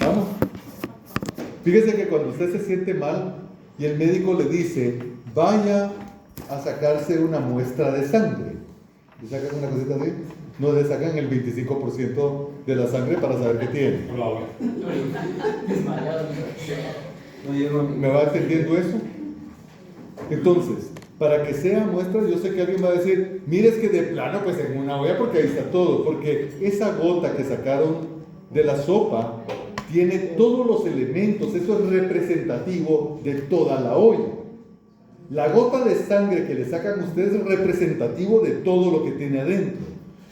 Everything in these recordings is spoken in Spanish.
¿Vamos? Fíjese que cuando usted se siente mal y el médico le dice, vaya a sacarse una muestra de sangre. ¿Le sacan una cosita así? No, le sacan el 25% de la sangre para saber qué tiene. ¿Me va entendiendo eso? Entonces, para que sea muestra, yo sé que alguien va a decir, mire, es que de plano, pues en una olla, porque ahí está todo, porque esa gota que sacaron de la sopa tiene todos los elementos, eso es representativo de toda la olla. La gota de sangre que le sacan ustedes es representativo de todo lo que tiene adentro.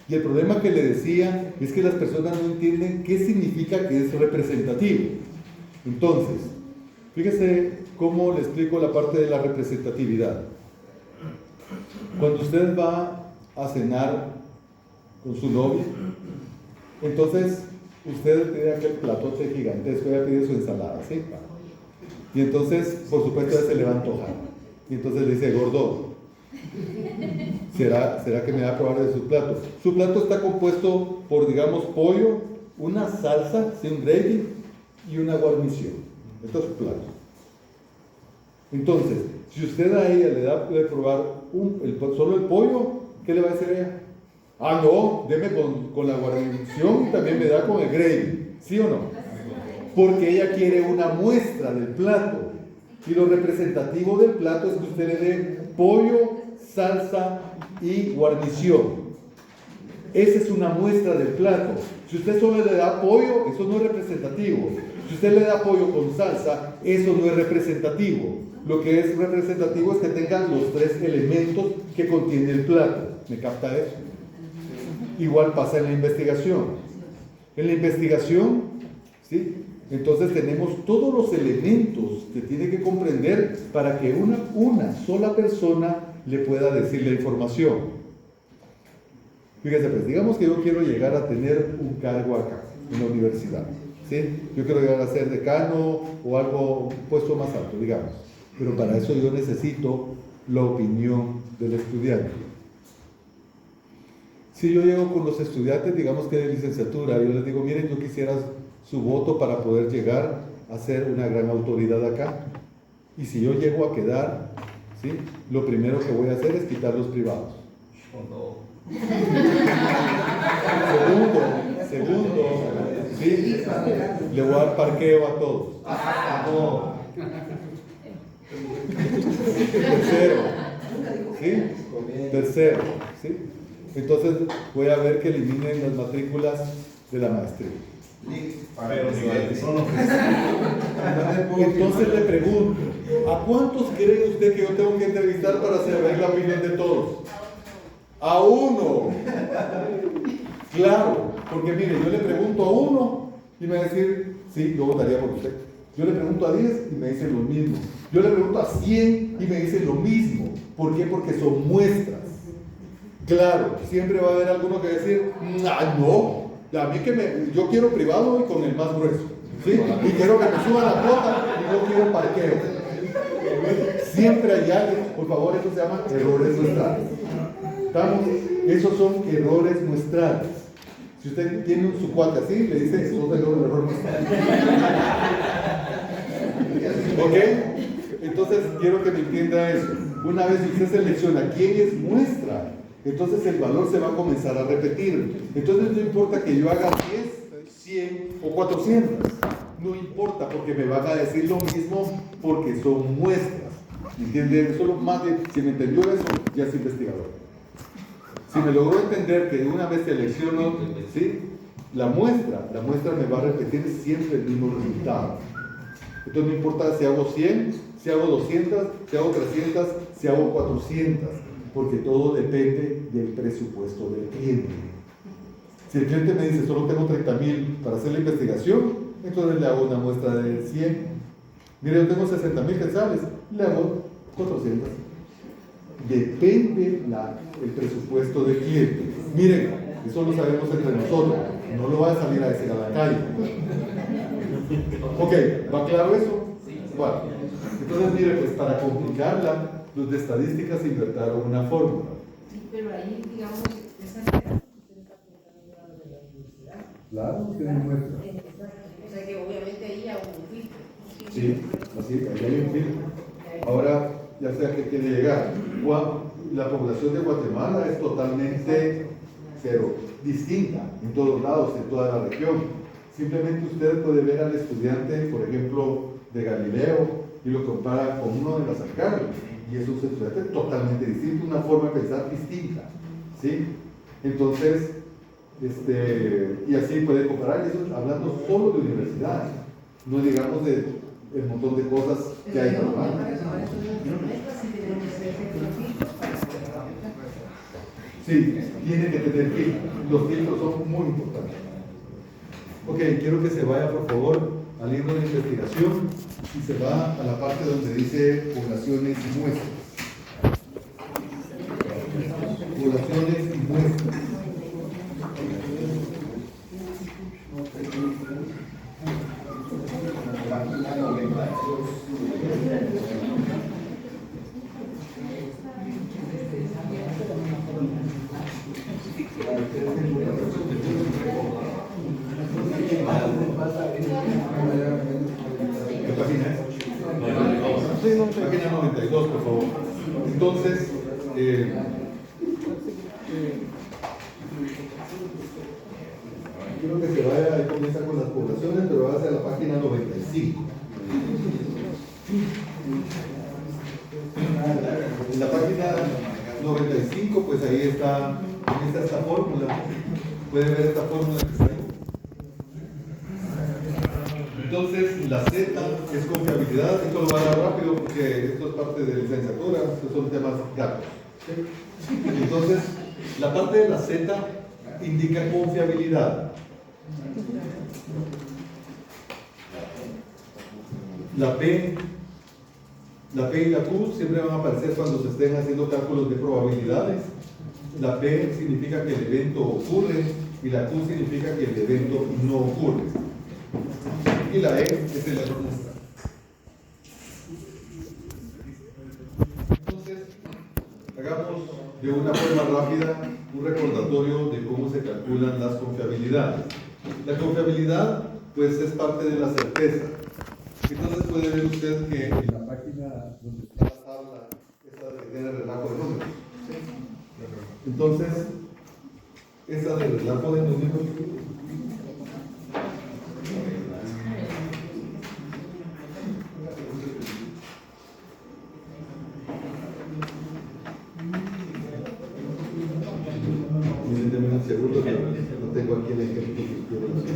Y el problema que le decía es que las personas no entienden qué significa que es representativo. Entonces, fíjese cómo le explico la parte de la representatividad. Cuando usted va a cenar con su novia, entonces usted pide aquel platote gigantesco, ella pide su ensalada, ¿sí? Y entonces, por supuesto, ella se le va a antojar. Y entonces le dice, gordo, ¿será que me va a probar de su plato? Su plato está compuesto por, digamos, pollo, una salsa, ¿sí? Un gravy y una guarnición. Esto es su plato. Entonces, si usted a ella le da de probar solo el pollo, ¿qué le va a decir ella? Ah, no, deme con la guarnición y también me da con el gravy, ¿sí o no? Porque ella quiere una muestra del plato. Y lo representativo del plato es que usted le dé pollo, salsa y guarnición. Esa es una muestra del plato. Si usted solo le da pollo, eso no es representativo. Si usted le da pollo con salsa, eso no es representativo. Lo que es representativo es que tengan los tres elementos que contiene el plato. ¿Me capta eso? Igual pasa en la investigación. En la investigación, ¿sí? Entonces tenemos todos los elementos que tiene que comprender para que una sola persona le pueda decir la información. Fíjese, pues, digamos que yo quiero llegar a tener un cargo acá, en la universidad, ¿sí? Yo quiero llegar a ser decano o algo, un puesto más alto, digamos. Pero para eso yo necesito la opinión del estudiante. Si yo llego con los estudiantes, digamos que de licenciatura, yo les digo, miren, yo quisiera su voto para poder llegar a ser una gran autoridad acá. Y si yo llego a quedar, ¿sí? Lo primero que voy a hacer es quitar los privados. Segundo, ¿sí? Le voy a dar parqueo a todos. Tercero, ¿sí? Entonces voy a ver que eliminen las matrículas de la maestría. Entonces le pregunto, ¿a cuántos cree usted que yo tengo que entrevistar para saber la opinión de todos? A uno. Claro, porque mire, yo le pregunto a uno y me va a decir, sí, yo votaría por usted. Yo le pregunto a 10 y me dicen lo mismo. Yo le pregunto a 100 y me dicen lo mismo. ¿Por qué? Porque son muestras. Claro, siempre va a haber alguno que decir, no, a mí yo quiero privado y con el más grueso, ¿sí? Y quiero que me suba la cuota y yo quiero parqueo. Siempre hay alguien, por favor, eso se llama errores muestrales. ¿Estamos? Esos son errores muestrales. Si usted tiene su cuate así, le dice, eso es error muestral. ¿Ok? Entonces, quiero que me entienda eso. Una vez que usted selecciona quién es muestra, entonces el valor se va a comenzar a repetir. Entonces no importa que yo haga 10, 100 o 400. No importa, porque me van a decir lo mismo porque son muestras. ¿Entienden? Solo más de, si me entendió eso, ya es investigador. Si me logró entender que de una vez selecciono, ¿sí? la muestra me va a repetir siempre el mismo resultado. Entonces no importa si hago 100, si hago 200, si hago 300, si hago 400, porque todo depende del presupuesto del cliente. Si el cliente me dice solo tengo 30,000 para hacer la investigación, entonces le hago una muestra de 100. Mire, yo tengo 60,000 quetzales, le hago 400. Depende el presupuesto del cliente. Miren, eso lo sabemos entre nosotros, no lo va a salir a decir a la calle. Ok, ¿va claro eso? Bueno, entonces mire, pues para complicarla, los de estadísticas inventaron una fórmula. Sí, pero ahí, digamos, esa idea que usted está preguntando de la universidad, Claro, tienen muestra. O sea que obviamente ahí hay un filtro. Sí, así, ahí hay un filtro. Ahora, ya sea que quiere llegar. La población de Guatemala es totalmente, pero distinta en todos lados, en toda la región. Simplemente usted puede ver al estudiante, por ejemplo, de Galileo y lo compara con uno de la San Carlos. Y es un estudiante totalmente distinto, una forma de pensar distinta. ¿Sí? Entonces, y así puede comparar, y eso hablando solo de universidades, no digamos de el montón de cosas que hay normal. Sí, tiene que tener filtros. Los filtros son muy importantes. Ok, quiero que se vaya por favor al libro de investigación y se va a la parte donde dice poblaciones y muestras. Poblaciones y muestras. ¿Qué página es? Página 92, por favor. Entonces, quiero que se vaya, ahí comienza con las poblaciones, pero va hacia la página 95. En la página 95, pues ahí está, comienza esta fórmula. Puede ver esta fórmula que está ahí. Entonces, la Z es confiabilidad. Esto lo va a dar rápido porque esto es parte de licenciatura, estos son temas gatos. Entonces, la parte de la Z indica confiabilidad. La P y la Q siempre van a aparecer cuando se estén haciendo cálculos de probabilidades. La P significa que el evento ocurre y la Q significa que el evento no ocurre. Y la E es el error muestra. Entonces, hagamos de una forma rápida un recordatorio de cómo se calculan las confiabilidades. La confiabilidad, pues, es parte de la certeza. Entonces puede ver usted que en la página donde está la tabla, esa que tiene el relajo de números. Entonces, esa del relajo de números denme un segundo, que no tengo aquí el ejemplo que quiero hacer.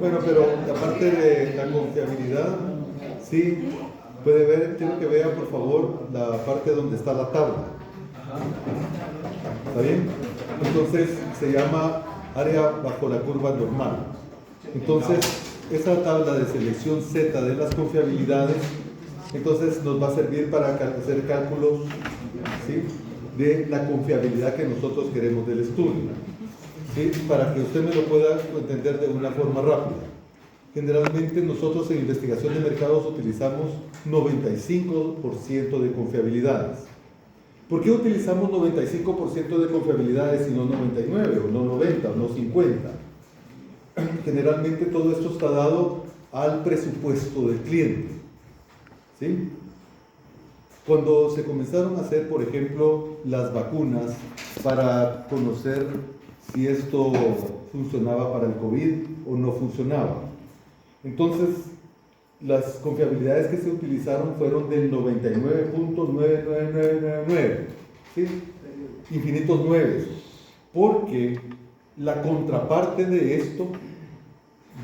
Bueno, pero aparte de la confiabilidad, sí, puede ver, quiero que vea por favor la parte donde está la tabla. ¿Está bien? Entonces se llama área bajo la curva normal. Entonces, esa tabla de selección Z de las confiabilidades, entonces nos va a servir para hacer cálculos, ¿sí?, de la confiabilidad que nosotros queremos del estudio, ¿sí?, para que usted me lo pueda entender de una forma rápida. Generalmente nosotros en investigación de mercados utilizamos 95% de confiabilidades. ¿Por qué utilizamos 95% de confiabilidades y no 99, o no 90, o no 50? Generalmente todo esto está dado al presupuesto del cliente, ¿sí? Cuando se comenzaron a hacer, por ejemplo, las vacunas para conocer si esto funcionaba para el COVID o no funcionaba, entonces las confiabilidades que se utilizaron fueron del 99.99999, ¿sí?, infinitos nueves, porque la contraparte de esto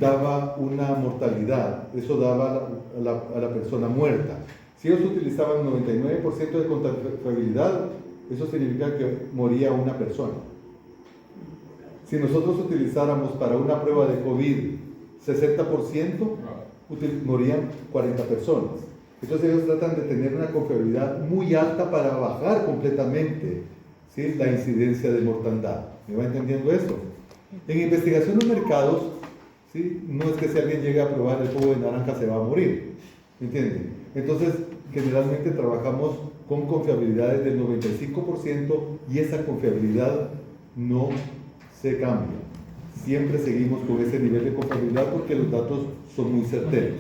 daba una mortalidad, eso daba a la persona muerta. Si ellos utilizaban 99% de confiabilidad, eso significa que moría una persona. Si nosotros utilizáramos para una prueba de COVID 60%, morían 40 personas. Entonces ellos tratan de tener una confiabilidad muy alta para bajar completamente, ¿sí?, la incidencia de mortandad. ¿Me va entendiendo eso? En investigación de mercados, ¿sí?, no es que si alguien llega a probar el jugo de naranja se va a morir, ¿me entienden? Entonces, generalmente trabajamos con confiabilidades del 95% y esa confiabilidad no se cambia. Siempre seguimos con ese nivel de confiabilidad porque los datos son muy certeros.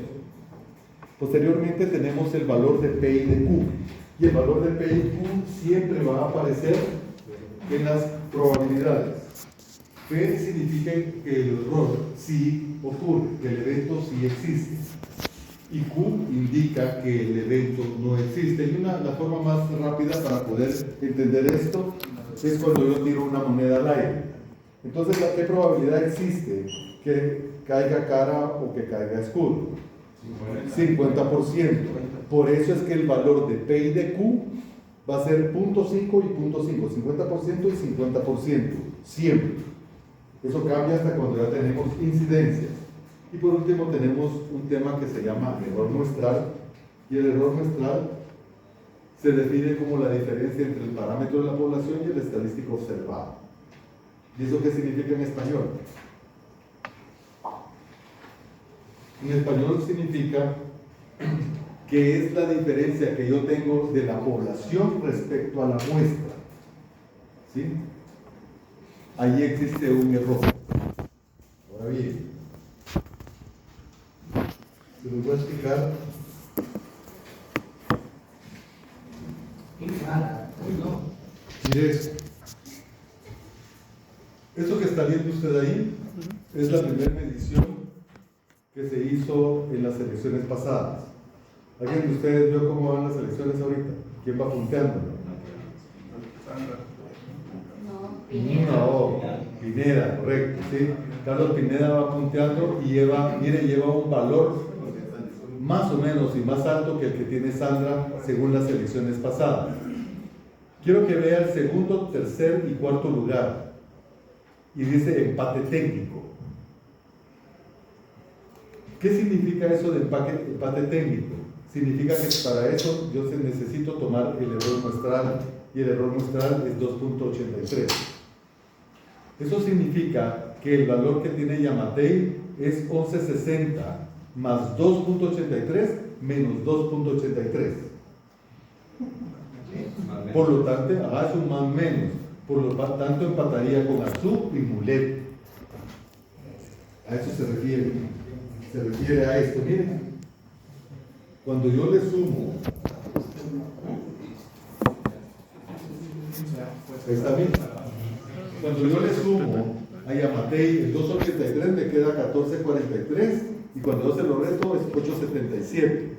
Posteriormente tenemos el valor de P y de Q. Y el valor de P y Q siempre va a aparecer en las probabilidades. P significa que el error sí ocurre, que el evento sí existe. Y Q indica que el evento no existe. Y la forma más rápida para poder entender esto es cuando yo tiro una moneda al aire. Entonces, ¿qué probabilidad existe que caiga cara o que caiga escudo? 50%. Por eso es que el valor de P y de Q va a ser 0.5 y 0.5, 50% y 50%, siempre. Eso cambia hasta cuando ya tenemos incidencias. Y por último tenemos un tema que se llama error muestral, y el error muestral se define como la diferencia entre el parámetro de la población y el estadístico observado. ¿Y eso qué significa en español? En español significa que es la diferencia que yo tengo de la población respecto a la muestra. ¿Sí? Ahí existe un error. Ahora bien, se los voy a explicar. Mire eso que está viendo usted ahí es la primera medición que se hizo en las elecciones pasadas. ¿Alguien de ustedes vio cómo van las elecciones ahorita? ¿Quién va punteando? No, Pineda, correcto, ¿sí? Carlos Pineda va punteando y lleva un valor más o menos y más alto que el que tiene Sandra según las elecciones pasadas. Quiero que vea el segundo, tercer y cuarto lugar. Y dice empate técnico. ¿Qué significa eso de empate técnico? Significa que para eso yo necesito tomar el error muestral, y el error muestral es 2.83. Eso significa que el valor que tiene Yamatei es 1160 más 2.83 menos 2.83. Por lo tanto, es un más menos. Por lo tanto, empataría con Azú y Mulet. A eso se refiere. Se refiere a esto. Miren, cuando yo le sumo, ¿está bien? Cuando yo le sumo a Yamatei el 283 me queda 1443 y cuando yo se lo resto es 877.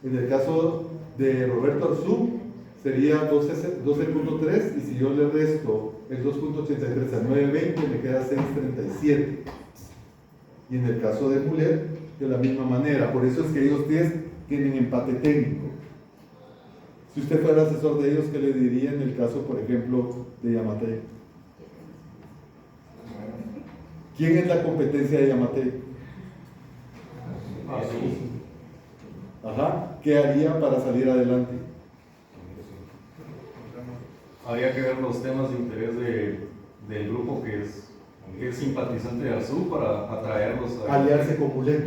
En el caso de Roberto Arzú sería 12.3 y si yo le resto el 2.83 a 9.20 me queda 6.37. Y en el caso de Mulet de la misma manera. Por eso es que ellos tienen empate técnico. Si usted fuera asesor de ellos, ¿qué le diría en el caso, por ejemplo, de Yamatei? ¿Quién es la competencia de Yamatei? Ajá. ¿Qué haría para salir adelante? Habría que ver los temas de interés del grupo que es simpatizante de Azul para atraerlos a aliarse con Mulet.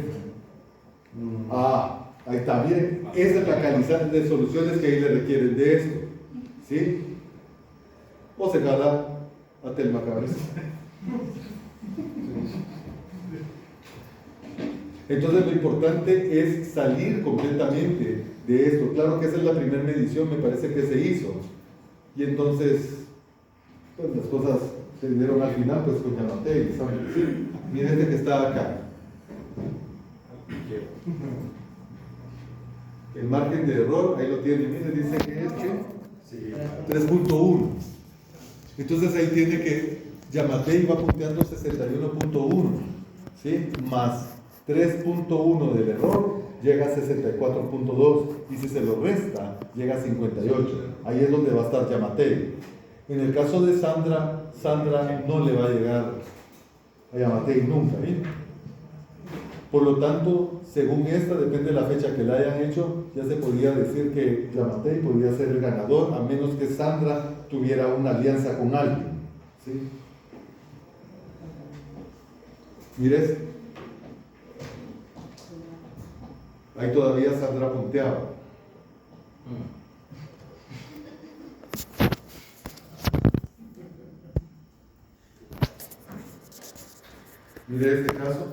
Ahí está, miren, esa es la calidad de soluciones que ahí le requieren de esto. ¿Sí? O se jala a Telma Cabeza. Entonces lo importante es salir completamente de esto. Claro que esa es la primera medición, me parece que se hizo. Y entonces, pues las cosas se dieron al final, pues con Yamatei, ¿saben? Sí. Miren este que está acá. El margen de error, ahí lo tiene, miren, dice que es 3.1. Entonces ahí tiene que Yamatei va punteando 61.1, ¿sí? Más 3.1 del error llega a 64.2 y si se lo resta llega a 58. Ahí es donde va a estar Yamatei. En el caso de Sandra no le va a llegar a Yamatei nunca, ¿bien? Por lo tanto, según esta, depende de la fecha que la hayan hecho, ya se podría decir que Yamatei podría ser el ganador, a menos que Sandra tuviera una alianza con alguien. ¿Sí? Mires, ahí todavía Sandra punteaba. Mire este caso.